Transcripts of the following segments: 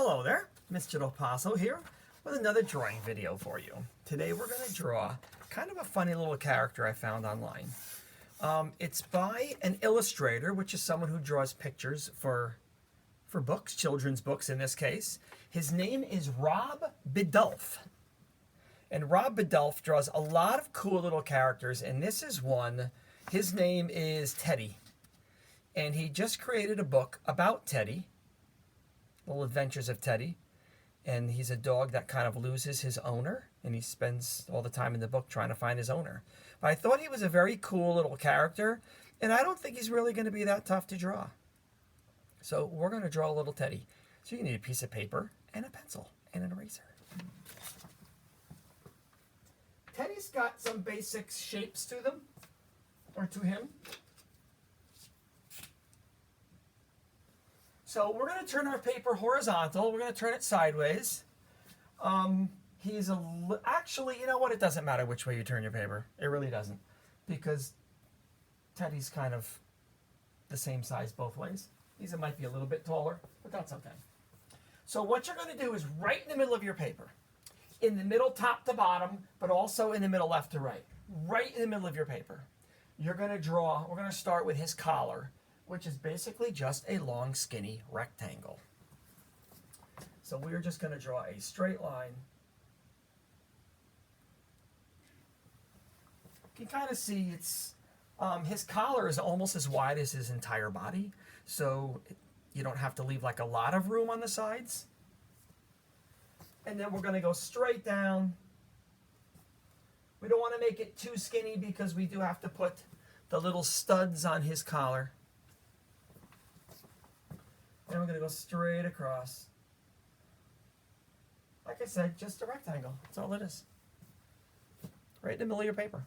Hello there, Mr. Del Paso here with another drawing video for you. Today we're going to draw kind of a funny little character I found online. It's by an illustrator, which is someone who draws pictures for books, children's books in this case. His name is Rob Biddulph. And Rob Biddulph draws a lot of cool little characters, and this is one. His name is Teddy. And he just created a book about Teddy. Little Adventures of Teddy, and he's a dog that kind of loses his owner, and he spends all the time in the book trying to find his owner. But I thought he was a very cool little character, and I don't think he's really going to be that tough to draw. So we're going to draw a little Teddy. So you need a piece of paper and a pencil and an eraser. Teddy's got some basic shapes to them, or to him. So we're going to turn our paper horizontal. We're going to turn it sideways. Actually, you know what? It doesn't matter which way you turn your paper. It really doesn't. Because Teddy's kind of the same size both ways. He might be a little bit taller, but that's okay. So what you're going to do is right in the middle of your paper. In the middle, top to bottom, but also in the middle, left to right. Right in the middle of your paper. You're going to draw, we're going to start with his collar, which is basically just a long, skinny rectangle. So we're just going to draw a straight line. You can kind of see his collar is almost as wide as his entire body, so you don't have to leave like a lot of room on the sides. And then we're going to go straight down. We don't want to make it too skinny because we do have to put the little studs on his collar. And we're going to go straight across. Like I said, just a rectangle. That's all it is. Right in the middle of your paper.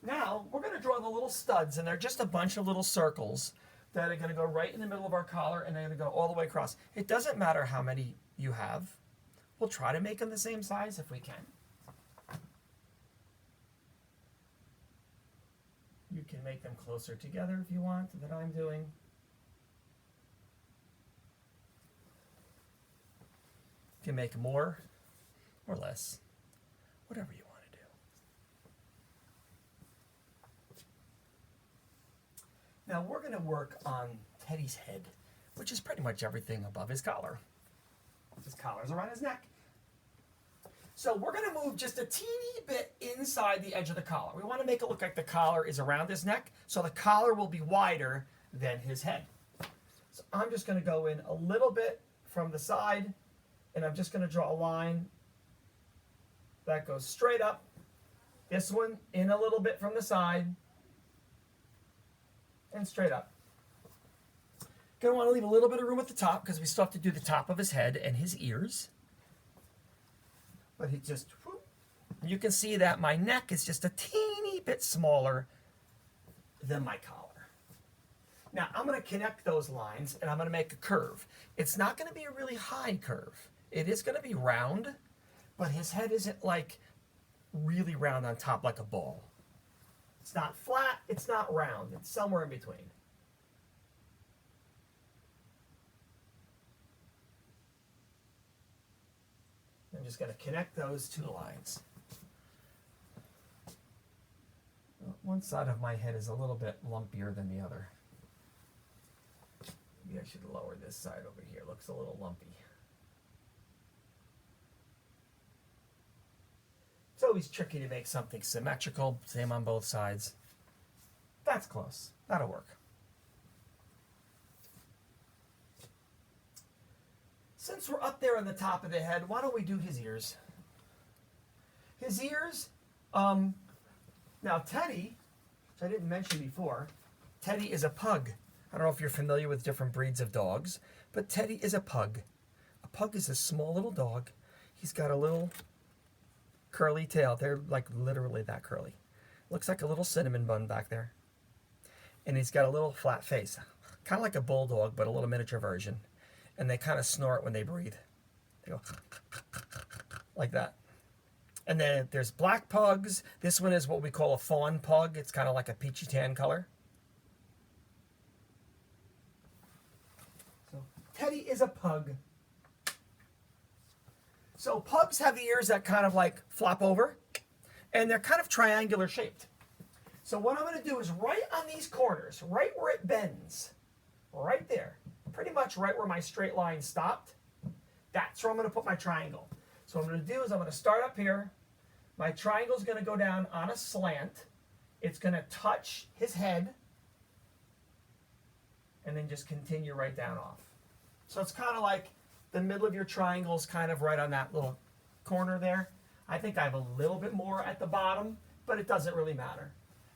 Now, we're going to draw the little studs, and they're just a bunch of little circles that are going to go right in the middle of our collar, and they're going to go all the way across. It doesn't matter how many you have. We'll try to make them the same size if we can. You can make them closer together if you want, than I'm doing. You can make more or less, whatever you want to do. Now we're going to work on Teddy's head, which is pretty much everything above his collar. His collar's around his neck. So we're going to move just a teeny bit inside the edge of the collar. We want to make it look like the collar is around his neck, so the collar will be wider than his head. So I'm just going to go in a little bit from the side, and I'm just going to draw a line that goes straight up. This one in a little bit from the side, and straight up. Going to want to leave a little bit of room at the top because we still have to do the top of his head and his ears. But he just, whoop. You can see that my neck is just a teeny bit smaller than my collar. Now I'm going to connect those lines and I'm going to make a curve. It's not going to be a really high curve. It is going to be round, but his head isn't like really round on top like a ball. It's not flat, it's not round, it's somewhere in between. I'm just going to connect those two lines. One side of my head is a little bit lumpier than the other. Maybe I should lower this side over here. It looks a little lumpy. It's always tricky to make something symmetrical, same on both sides. That's close. That'll work. Since we're up there on the top of the head, why don't we do his ears? His ears, now Teddy, which I didn't mention before, Teddy is a pug. I don't know if you're familiar with different breeds of dogs, but Teddy is a pug. A pug is a small little dog. He's got a little curly tail. They're like literally that curly. Looks like a little cinnamon bun back there. And he's got a little flat face. Kind of like a bulldog, but a little miniature version. And they kind of snort when they breathe. They go like that. And then there's black pugs. This one is what we call a fawn pug. It's kind of like a peachy tan color. Teddy is a pug. So pugs have the ears that kind of like flop over, and they're kind of triangular shaped. So what I'm going to do is right on these corners, right where it bends, right there, pretty much right where my straight line stopped, that's where I'm going to put my triangle. So what I'm going to do is I'm going to start up here. My triangle is going to go down on a slant. It's going to touch his head, and then just continue right down off. So it's kind of like the middle of your triangle is kind of right on that little corner there. I think I have a little bit more at the bottom, but it doesn't really matter.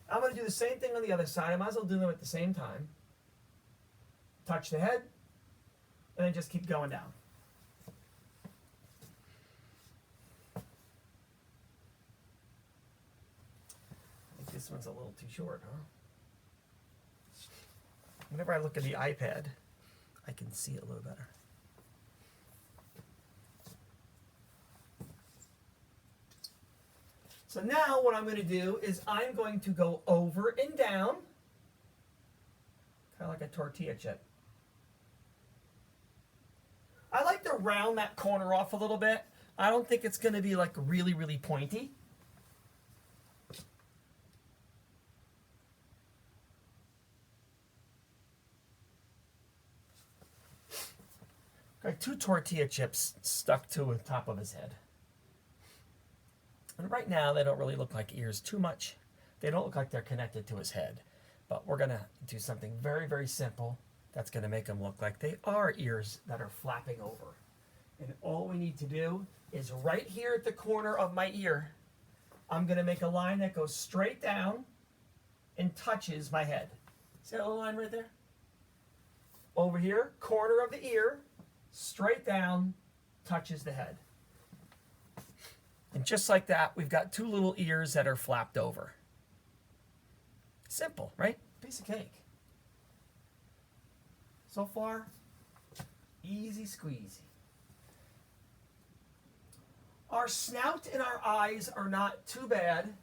I'm going to do the same thing on the other side. I might as well do them at the same time. Touch the head, and then just keep going down. I think this one's a little too short, huh? Whenever I look at the iPad, I can see it a little better. So now what I'm going to do is I'm going to go over and down, kind of like a tortilla chip. I like to round that corner off a little bit. I don't think it's going to be like really, really pointy. Got 2 tortilla chips stuck to the top of his head. And right now, they don't really look like ears too much. They don't look like they're connected to his head. But we're going to do something very, very simple that's going to make them look like they are ears that are flapping over. And all we need to do is right here at the corner of my ear, I'm going to make a line that goes straight down and touches my head. See that little line right there? Over here, corner of the ear, straight down, touches the head. And just like that, we've got 2 little ears that are flapped over. Simple, right? Piece of cake. So far, easy squeezy. Our snout and our eyes are not too bad.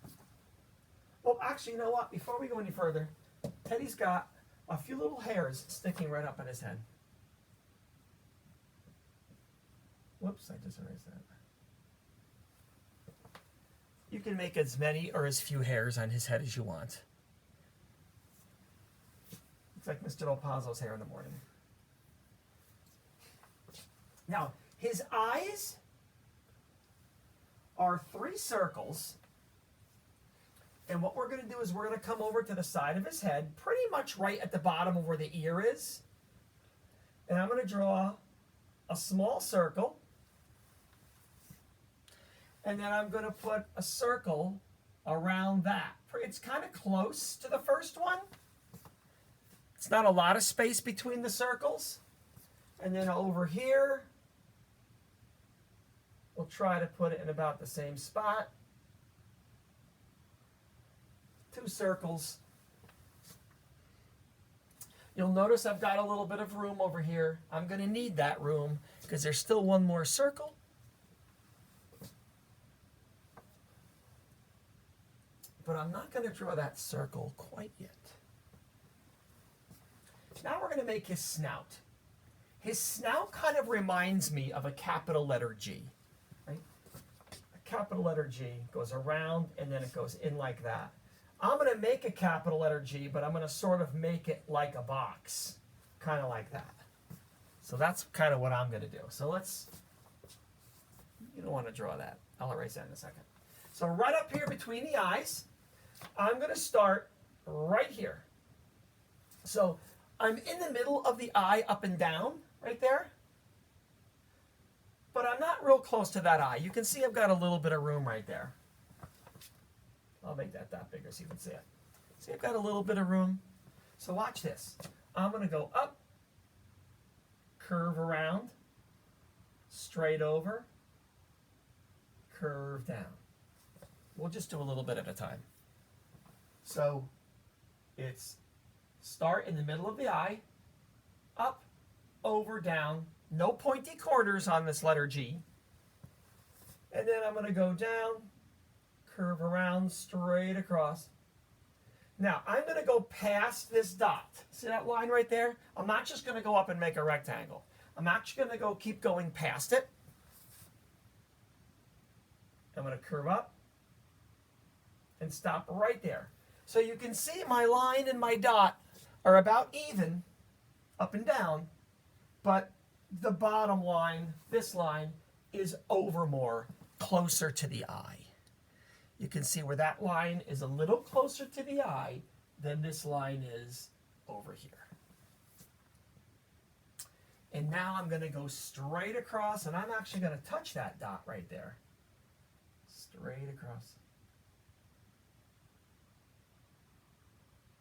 Well, actually, you know what? Before we go any further, Teddy's got a few little hairs sticking right up on his head. Whoops, I just erased that. You can make as many or as few hairs on his head as you want. Looks like Mr. Del Pazzo's hair in the morning. Now, his eyes are 3 circles. And what we're going to do is we're going to come over to the side of his head, pretty much right at the bottom of where the ear is. And I'm going to draw a small circle. And then I'm going to put a circle around that. It's kind of close to the first one. It's not a lot of space between the circles. And then over here, we'll try to put it in about the same spot. 2 circles. You'll notice I've got a little bit of room over here. I'm going to need that room because there's still 1 more circle. But I'm not going to draw that circle quite yet. Now we're going to make his snout. His snout kind of reminds me of a capital letter G. Right? A capital letter G goes around and then it goes in like that. I'm going to make a capital letter G, but I'm going to sort of make it like a box. Kind of like that. So that's kind of what I'm going to do. So let's, you don't want to draw that. I'll erase that in a second. So right up here between the eyes, I'm going to start right here. So I'm in the middle of the eye up and down, right there. But I'm not real close to that eye. You can see I've got a little bit of room right there. I'll make that bigger so you can see it. See, I've got a little bit of room. So watch this. I'm going to go up, curve around, straight over, curve down. We'll just do a little bit at a time. So it's start in the middle of the eye, up, over, down. No pointy corners on this letter G. And then I'm going to go down, curve around, straight across. Now, I'm going to go past this dot. See that line right there? I'm not just going to go up and make a rectangle. I'm actually going to keep going past it. I'm going to curve up and stop right there. So you can see my line and my dot are about even up and down, but the bottom line, this line, is over more, closer to the eye. You can see where that line is a little closer to the eye than this line is over here. And now I'm going to go straight across, and I'm actually going to touch that dot right there. Straight across.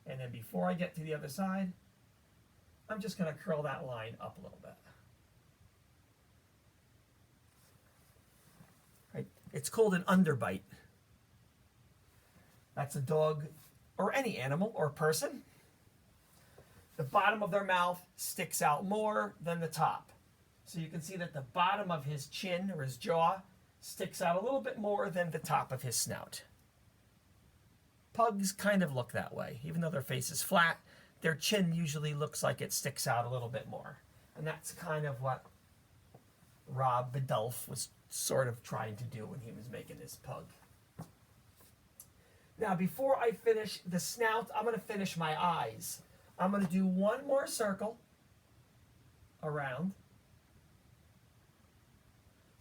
And then before I get to the other side, I'm just going to curl that line up a little bit. Right? It's called an underbite. That's a dog or any animal or person. The bottom of their mouth sticks out more than the top. So you can see that the bottom of his chin or his jaw sticks out a little bit more than the top of his snout. Pugs kind of look that way. Even though their face is flat, their chin usually looks like it sticks out a little bit more. And that's kind of what Rob Biddulph was sort of trying to do when he was making his pug. Now, before I finish the snout, I'm going to finish my eyes. I'm going to do one more circle around.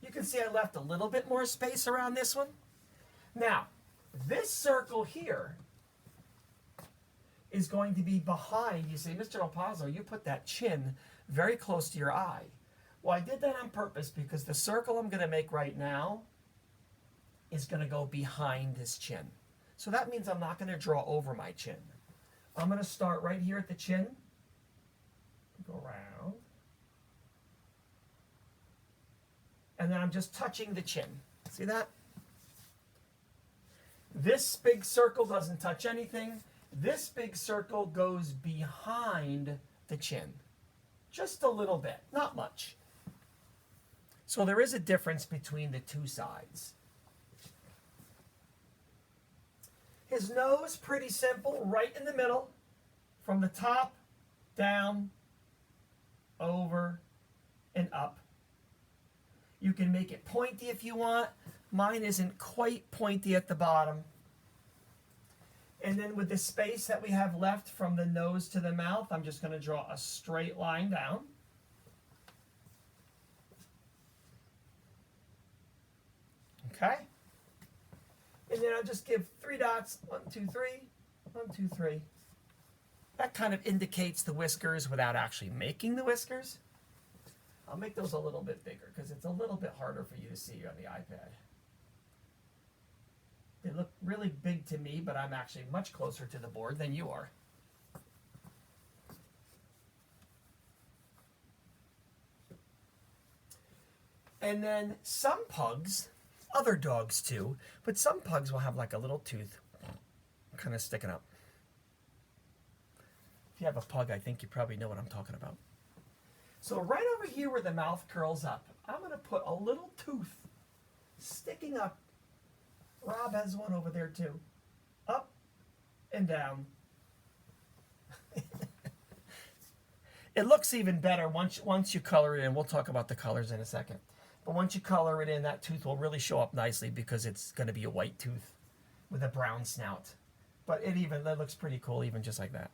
You can see I left a little bit more space around this one. Now, this circle here is going to be behind. You say, Mr. Del Pazzo, you put that chin very close to your eye. Well, I did that on purpose because the circle I'm going to make right now is going to go behind his chin. So that means I'm not going to draw over my chin. I'm going to start right here at the chin, go around, and then I'm just touching the chin. See that? This big circle doesn't touch anything. This big circle goes behind the chin. Just a little bit, not much. So there is a difference between the two sides. His nose, pretty simple, right in the middle, from the top, down, over, and up. You can make it pointy if you want. Mine isn't quite pointy at the bottom. And then with the space that we have left from the nose to the mouth, I'm just going to draw a straight line down. Okay? And then I'll just give 3 dots, 1, 2, 3, 1, 2, 3. That kind of indicates the whiskers without actually making the whiskers. I'll make those a little bit bigger because it's a little bit harder for you to see on the iPad. They look really big to me, but I'm actually much closer to the board than you are. And then some pugs, other dogs too, but some pugs will have like a little tooth kind of sticking up. If you have a pug, I think you probably know what I'm talking about. So right over here where the mouth curls up, I'm going to put a little tooth sticking up. Rob has one over there too. Up and down. It looks even better once you color it in. We'll talk about the colors in a second. But once you color it in, that tooth will really show up nicely because it's going to be a white tooth with a brown snout. But that looks pretty cool even just like that.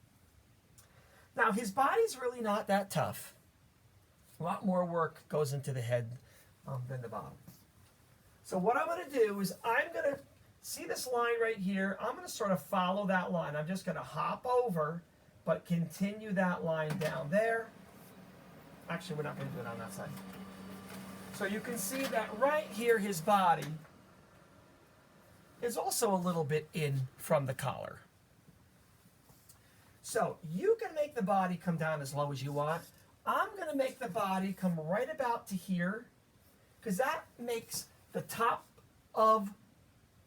Now, his body's really not that tough. A lot more work goes into the head than the bottom. So what I'm going to do is I'm going to see this line right here. I'm going to sort of follow that line. I'm just going to hop over, but continue that line down there. Actually, we're not going to do it on that side. So you can see that right here, his body is also a little bit in from the collar. So you can make the body come down as low as you want. I'm going to make the body come right about to here because that makes the top of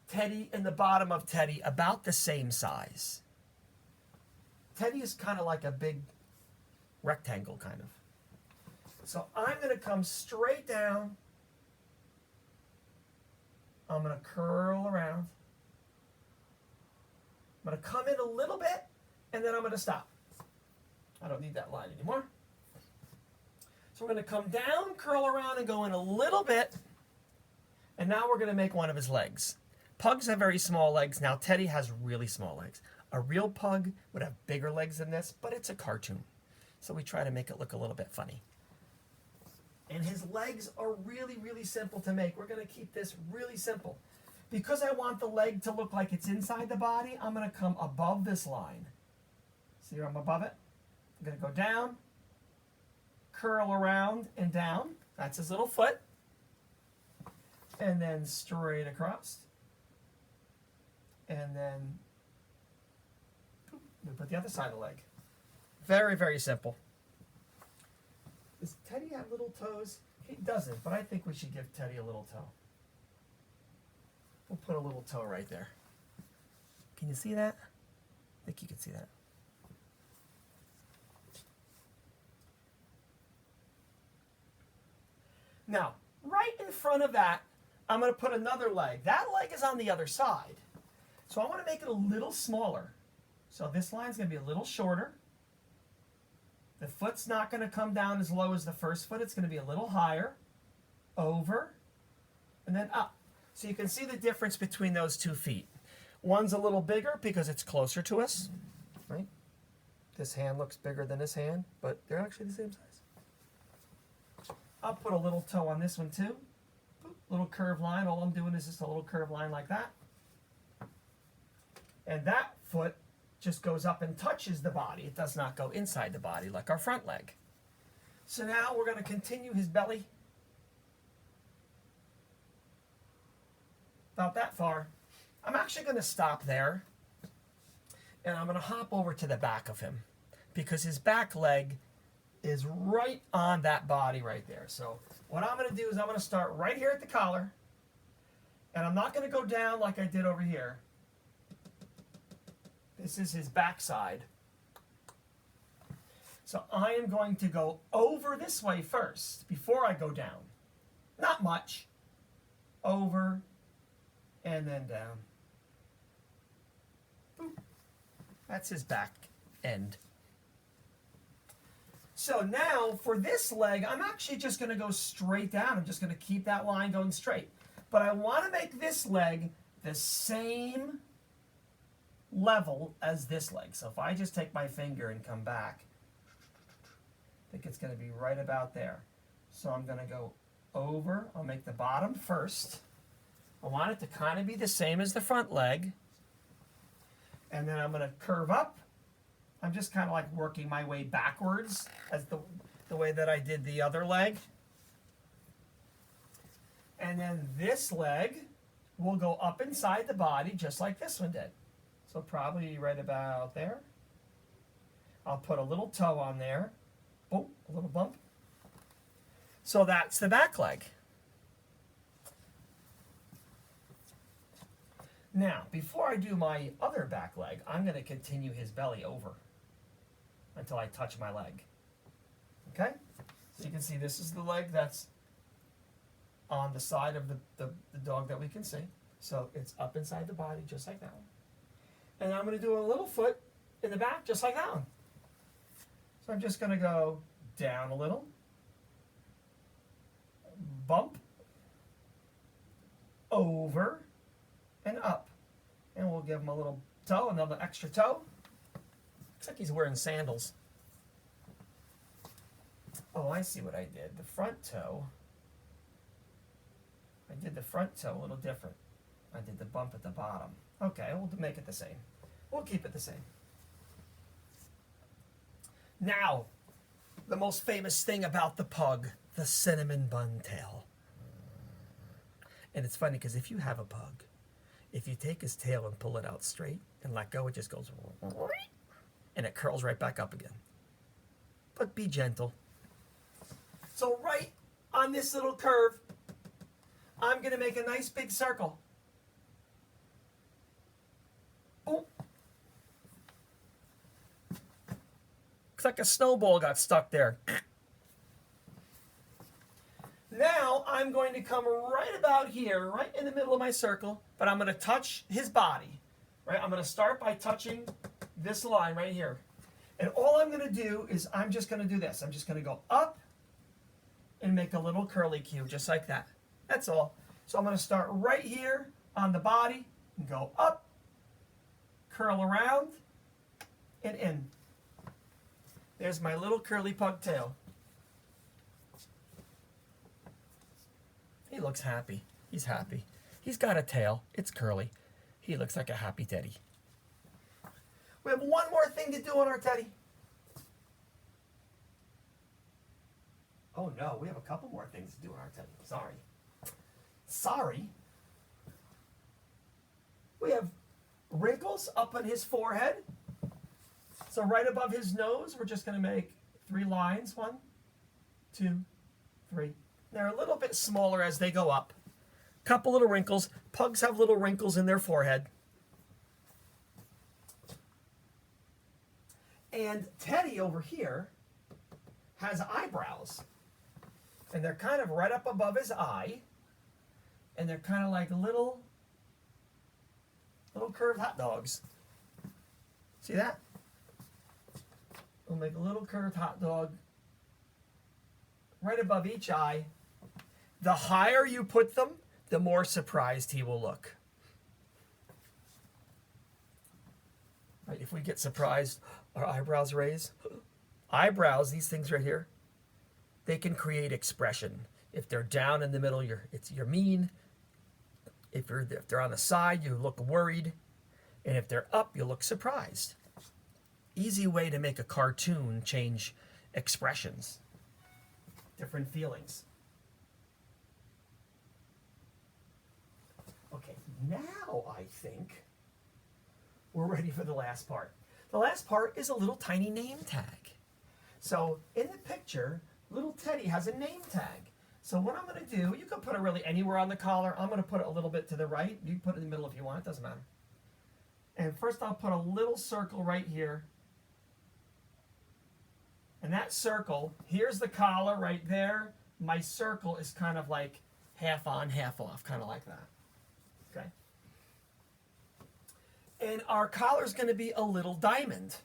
Teddy and the bottom of Teddy about the same size. Teddy is kind of like a big rectangle kind of. So I'm going to come straight down. I'm going to curl around. I'm going to come in a little bit, and then I'm going to stop. I don't need that line anymore. So we're going to come down, curl around, and go in a little bit. And now we're going to make one of his legs. Pugs have very small legs. Now Teddy has really small legs. A real pug would have bigger legs than this, but it's a cartoon. So we try to make it look a little bit funny. And his legs are really, really simple to make. We're going to keep this really simple. Because I want the leg to look like it's inside the body, I'm going to come above this line. See where I'm above it? I'm going to go down, curl around and down. That's his little foot. And then straight across. And then we put the other side of the leg. Very, very simple. Does Teddy have little toes? He doesn't, but I think we should give Teddy a little toe. We'll put a little toe right there. Can you see that? I think you can see that. Now, right in front of that, I'm going to put another leg. That leg is on the other side. So I want to make it a little smaller. So this line's going to be a little shorter. The foot's not going to come down as low as the first foot. It's going to be a little higher. Over. And then up. So you can see the difference between those 2 feet. One's a little bigger because it's closer to us. Right? This hand looks bigger than this hand, but they're actually the same size. I'll put a little toe on this one too. Little curved line. All I'm doing is just a little curved line like that. And that foot just goes up and touches the body. It does not go inside the body like our front leg. So now we're going to continue his belly. About that far. I'm actually going to stop there. And I'm going to hop over to the back of him. Because his back leg is right on that body right there. So what I'm going to do is I'm going to start right here at the collar. And I'm not going to go down like I did over here. This is his backside. So I am going to go over this way first before I go down. Not much. Over and then down. Boop. That's his back end. So now for this leg, I'm actually just going to go straight down. I'm just going to keep that line going straight. But I want to make this leg the same level as this leg. So if I just take my finger and come back, I think it's going to be right about there. So I'm going to go over. I'll make the bottom first. I want it to kind of be the same as the front leg. And then I'm going to curve up. I'm just kind of like working my way backwards as the way that I did the other leg. And then this leg will go up inside the body just like this one did. So probably right about there. I'll put a little toe on there. Boom, a little bump. So that's the back leg. Now, before I do my other back leg, I'm going to continue his belly over until I touch my leg. Okay? So you can see this is the leg that's on the side of the dog that we can see. So it's up inside the body just like that one. And I'm going to do a little foot in the back just like that one. So I'm just going to go down a little, bump, over, and up. And we'll give him a little toe, another extra toe. Looks like he's wearing sandals. Oh, I see what I did. The front toe. I did the front toe a little different. I did the bump at the bottom. Okay, we'll make it the same. We'll keep it the same. Now, the most famous thing about the pug, the cinnamon bun tail. And it's funny because if you have a pug, if you take his tail and pull it out straight and let go, it just goes and it curls right back up again. But be gentle. So right on this little curve, I'm going to make a nice big circle. Oh. Looks like a snowball got stuck there. Now I'm going to come right about here, right in the middle of my circle, but I'm going to touch his body. Right? I'm going to start by touching this line right here. And all I'm going to do is I'm just going to do this. I'm just going to go up and make a little curly cue, just like that. That's all. So I'm going to start right here on the body and go up, curl around, and in. There's my little curly pug tail. He looks happy. He's happy. He's got a tail. It's curly. He looks like a happy teddy. We have one more thing to do on our teddy. Oh no, we have a couple more things to do on our teddy. Sorry. We have wrinkles up on his forehead. So right above his nose, we're just going to make 3 lines. 1, 2, 3. They're a little bit smaller as they go up. Couple little wrinkles. Pugs have little wrinkles in their forehead. And Teddy over here has eyebrows. And they're kind of right up above his eye. And they're kind of like little curved hot dogs. See that? We'll make a little curved hot dog right above each eye. The higher you put them, the more surprised he will look. Right, if we get surprised, our eyebrows raise. Eyebrows, these things right here, they can create expression. If they're down in the middle, you're mean. If they're on the side, you look worried. And if they're up, you look surprised. Easy way to make a cartoon change expressions, different feelings. Okay, now I think we're ready for the last part. The last part is a little tiny name tag. So in the picture, little Teddy has a name tag. So what I'm going to do, you can put it really anywhere on the collar. I'm going to put it a little bit to the right. You can put it in the middle if you want, it doesn't matter. And first I'll put a little circle right here. And that circle, here's the collar right there. My circle is kind of like half on, half off, kind of like that. Okay. And our collar is going to be a little diamond.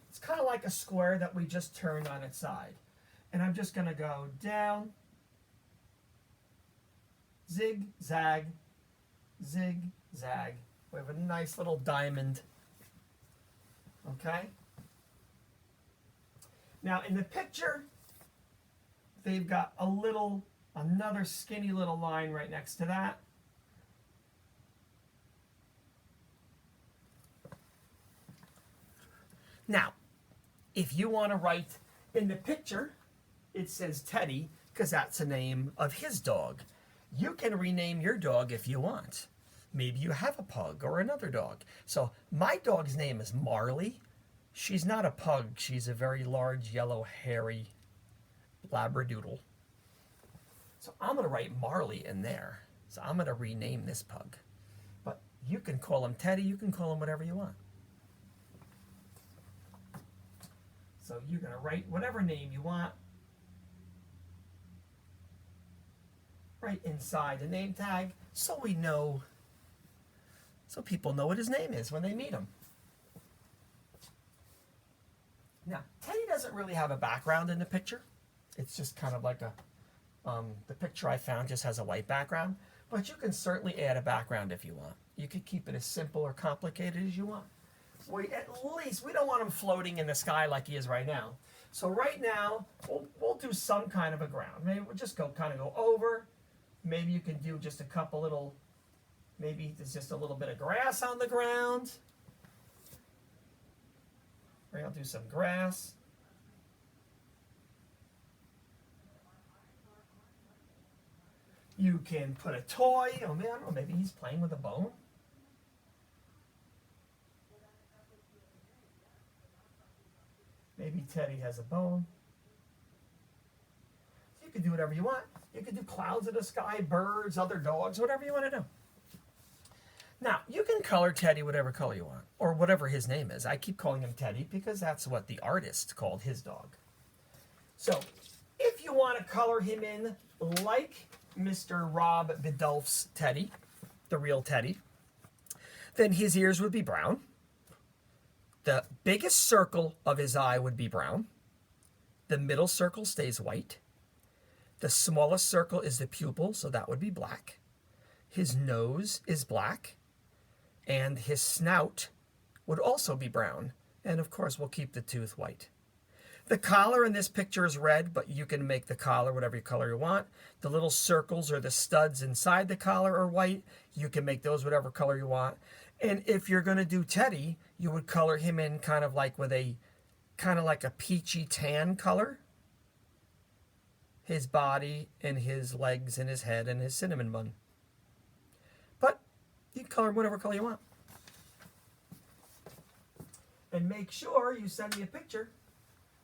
It's kind of like a square that we just turned on its side. And I'm just going to go down, zig, zag, zig, zag. We have a nice little diamond. Okay? Now in the picture, they've got another skinny little line right next to that. Now, if you want to write in the picture, it says Teddy, because that's the name of his dog. You can rename your dog if you want. Maybe you have a pug or another dog. So my dog's name is Marley. She's not a pug. She's a very large, yellow, hairy Labradoodle. So I'm going to write Marley in there. So I'm going to rename this pug. But you can call him Teddy. You can call him whatever you want. So you're going to write whatever name you want right inside the name tag so we know, so people know what his name is when they meet him. Now, Teddy doesn't really have a background in the picture. It's just kind of like the picture I found just has a white background, but you can certainly add a background if you want. You could keep it as simple or complicated as you want. At least, we don't want him floating in the sky like he is right now. So right now, we'll do some kind of a ground. Maybe we'll just go over. Maybe you can do just a couple little, maybe there's just a little bit of grass on the ground. Maybe I'll do some grass. You can put a toy. Oh man, I don't know, maybe he's playing with a bone. Maybe Teddy has a bone. So you can do whatever you want. You can do clouds in the sky, birds, other dogs, whatever you want to do. Now, you can color Teddy whatever color you want, or whatever his name is. I keep calling him Teddy because that's what the artist called his dog. So, if you want to color him in like Mr. Rob Biddulph's Teddy, the real Teddy, then his ears would be brown. The biggest circle of his eye would be brown. The middle circle stays white. The smallest circle is the pupil, so that would be black. His nose is black, and his snout would also be brown. And of course, we'll keep the tooth white. The collar in this picture is red, but you can make the collar whatever color you want. The little circles or the studs inside the collar are white. You can make those whatever color you want. And if you're going to do Teddy, you would color him in kind of like with a kind of like a peachy tan color. His body and his legs and his head and his cinnamon bun. But you can color him whatever color you want. And make sure you send me a picture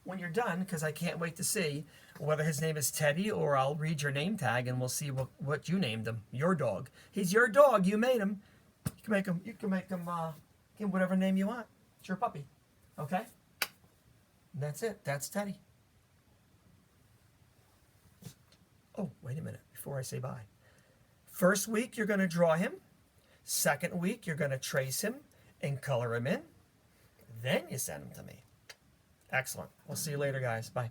when you're done, because I can't wait to see whether his name is Teddy, or I'll read your name tag and we'll see what you named him. Your dog. He's your dog. You made him. You can make him give him whatever name you want. It's your puppy. Okay? And that's it. That's Teddy. Oh, wait a minute before I say bye. First week, you're going to draw him. Second week, you're going to trace him and color him in. Then you send him to me. Excellent. We'll see you later, guys. Bye.